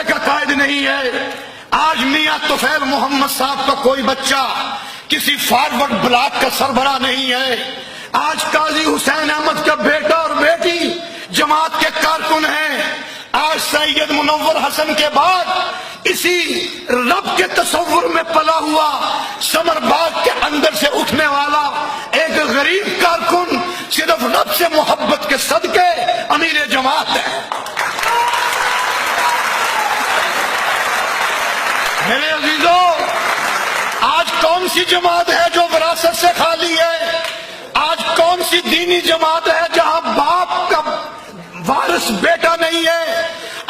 کا قائد نہیں ہے. آج میاں طفیل محمد صاحب کا کوئی بچہ کسی فارورڈ بلاک کا سربراہ نہیں ہے. آج قاضی حسین احمد کا بیٹا اور بیٹی جماعت کے کارکن ہیں. آج سید منور حسن کے بعد اسی رب کے تصور میں پلا ہوا سمر باغ کے اندر سے اٹھنے والا ایک غریب کارکن صرف رب سے محبت کے صدقے امیر جماعت ہے. میرے عزیزوں، آج کون سی جماعت ہے جو وراثت سے خالی ہے؟ آج کون سی دینی جماعت ہے جہاں باپ کا وارث بیٹا نہیں ہے؟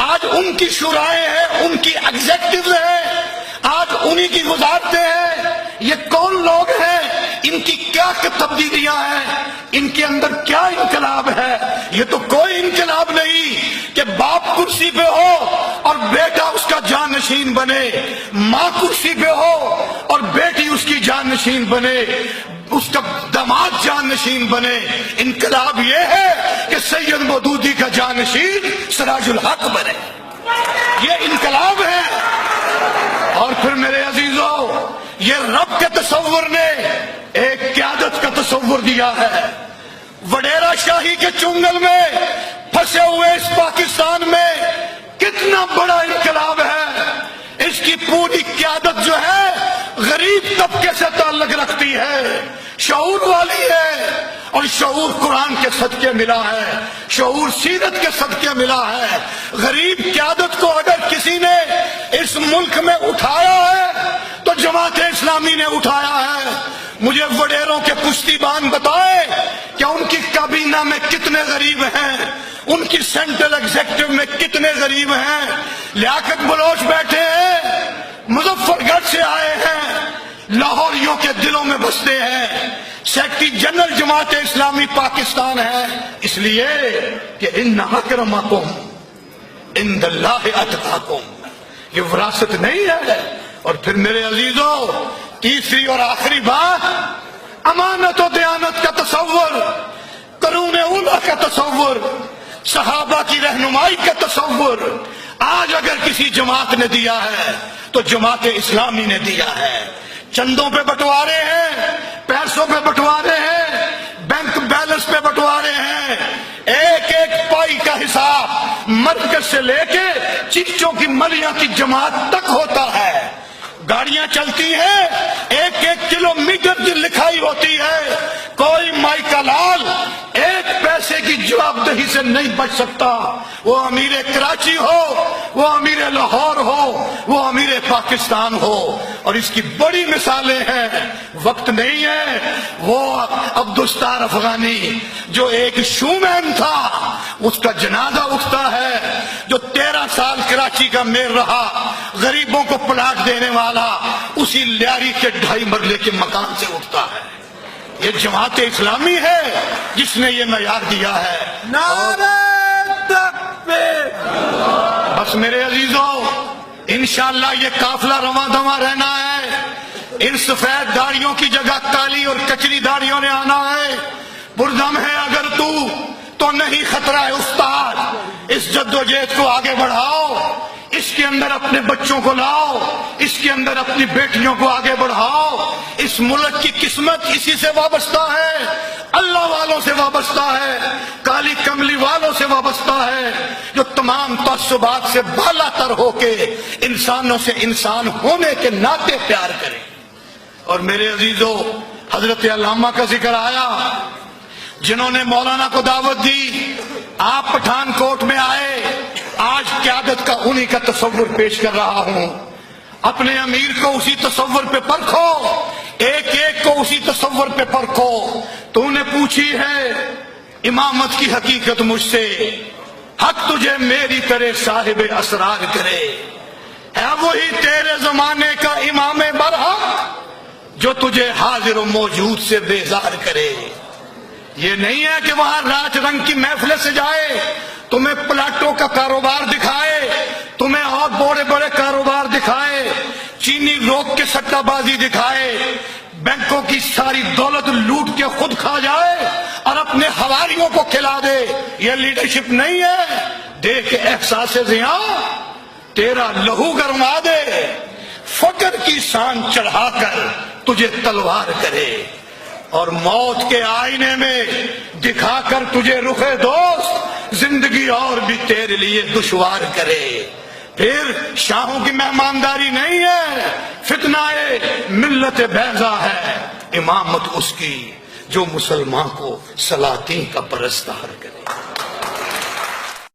آج ان کی شورائیں ہیں، ان کی ایگزیکٹو ہیں، آج انہی کی گزارتے ہیں. یہ کون لوگ ہیں؟ ان کی کیا تبدیلیاں ہیں؟ ان کے اندر کیا انقلاب ہے؟ یہ تو کوئی انقلاب نہیں کہ باپ کرسی پہ ہو اور بیٹا اس کا جانشین بنے، ماں کرسی پہ ہو اور بیٹی اس کی جانشین بنے، اس کا داماد جانشین بنے. انقلاب یہ ہے کہ سید مودودی کا جانشین سراج الحق بنے. یہ انقلاب ہے. اور پھر میرے عزیزوں، یہ رب کے تصور نے ایک قیادت کا تصور دیا ہے. وڈیرا شاہی کے چنگل میں پھنسے ہوئے اس پاکستان میں کتنا بڑا انقلاب ہے. اس کی پوری قیادت جو ہے غریب طبقے سے تعلق رکھتی ہے، شعور والی ہے، اور شعور قرآن کے صدقے ملا ہے، شعور سیرت کے صدقے ملا ہے. غریب قیادت کو اگر کسی نے اس ملک میں اٹھایا ہے تو جماعت اسلامی نے اٹھایا ہے. مجھے وڈیروں کے کشتی بان بتائے کہ ان کی کابینہ میں کتنے غریب ہیں، ان کی سینٹرل ایگزیکٹو میں کتنے غریب ہیں. لیاقت بلوچ بیٹھے ہیں، مظفر گڑھ سے آئے ہیں، لاہوریوں کے دلوں میں بستے ہیں، سیکرٹری جنرل جماعت اسلامی پاکستان ہے. اس لیے کہ ان اکرمکم عند اللہ اتقاکم. یہ وراثت نہیں ہے. اور پھر میرے عزیزوں، تیسری اور آخری بات، امانت و دیانت کا تصور، قرون اولیٰ کا تصور، صحابہ کی رہنمائی کا تصور آج اگر کسی جماعت نے دیا ہے تو جماعت اسلامی نے دیا ہے. چندوں پہ بٹوارے ہیں، پیسوں پہ بٹوارے ہیں، بینک بیلنس پہ بٹوارے ہیں. ایک ایک پائی کا حساب مرکز سے لے کے چیچوں کی ملیاں کی جماعت تک ہوتا ہے. گاڑیاں چلتی ہیں، ایک ایک کلومیٹر کی لکھائی ہوتی ہے. کوئی مائی کا لال ایک پیسے کی جواب دہی سے نہیں بچ سکتا. وہ امیر کراچی ہو، وہ امیر لاہور ہو، وہ امیر پاکستان ہو. اور اس کی بڑی مثالیں ہیں، وقت نہیں ہے. وہ عبدالستار افغانی جو ایک شومین تھا، اس کا جنازہ اٹھتا ہے، جو 13 سال کراچی کا میئر رہا، غریبوں کو پلاٹ دینے والا، اسی لیاری کے 2.5 مرلے کے مکان سے اٹھتا ہے. یہ جماعت اسلامی ہے جس نے یہ معیار دیا ہے. نعرہ تکبیر. بس میرے عزیزوں، انشاءاللہ یہ قافلہ رواں دواں رہنا ہے. ان سفید داڑیوں کی جگہ کالی اور کچری داڑیوں نے آنا ہے. پردم ہے اگر تو نہیں خطرہ ہے استاد. اس جدوجہد کو آگے بڑھاؤ، اس کے اندر اپنے بچوں کو لاؤ، اس کے اندر اپنی بیٹیوں کو آگے بڑھاؤ. اس ملک کی قسمت اسی سے وابستہ ہے، اللہ والوں سے وابستہ ہے، کالی کملی والوں سے وابستہ ہے، جو تمام تعصبات سے بالا تر ہو کے انسانوں سے انسان ہونے کے ناطے پیار کرے. اور میرے عزیزوں، حضرت علامہ کا ذکر آیا، جنہوں نے مولانا کو دعوت دی. آپ پٹھان کوٹ میں آئے، آج قیادت کا انہی کا تصور پیش کر رہا ہوں. اپنے امیر کو اسی تصور پہ پرکھو، ایک ایک کو اسی تصور پہ پرکھو. تو نے پوچھی ہے امامت کی حقیقت مجھ سے، حق تجھے میری کرے صاحب اسرار کرے. ہے وہی تیرے زمانے کا امام برحق جو تجھے حاضر و موجود سے بیزار کرے. یہ نہیں ہے کہ وہاں راج رنگ کی محفلیں سے جائے، تمہیں پلاٹوں کا کاروبار دکھائے، تمہیں اور بڑے بڑے کاروبار دکھائے، چینی روک کے سٹہ بازی دکھائے، بینکوں کی ساری دولت لوٹ کے خود کھا جائے اور اپنے حواریوں کو کھلا دے. یہ لیڈرشپ نہیں ہے. دیکھ احساس زیاں تیرا لہو گرما دے، فقر کی سان چڑھا کر تجھے تلوار کرے، اور موت کے آئینے میں دکھا کر تجھے رخ دوست زندگی اور بھی تیرے لیے دشوار کرے۔ پھر شاہوں کی مہمانداری نہیں ہے، فتنہ ملت بیضا ہے، امامت اس کی جو مسلمان کو سلاطین کا پرستار کرے۔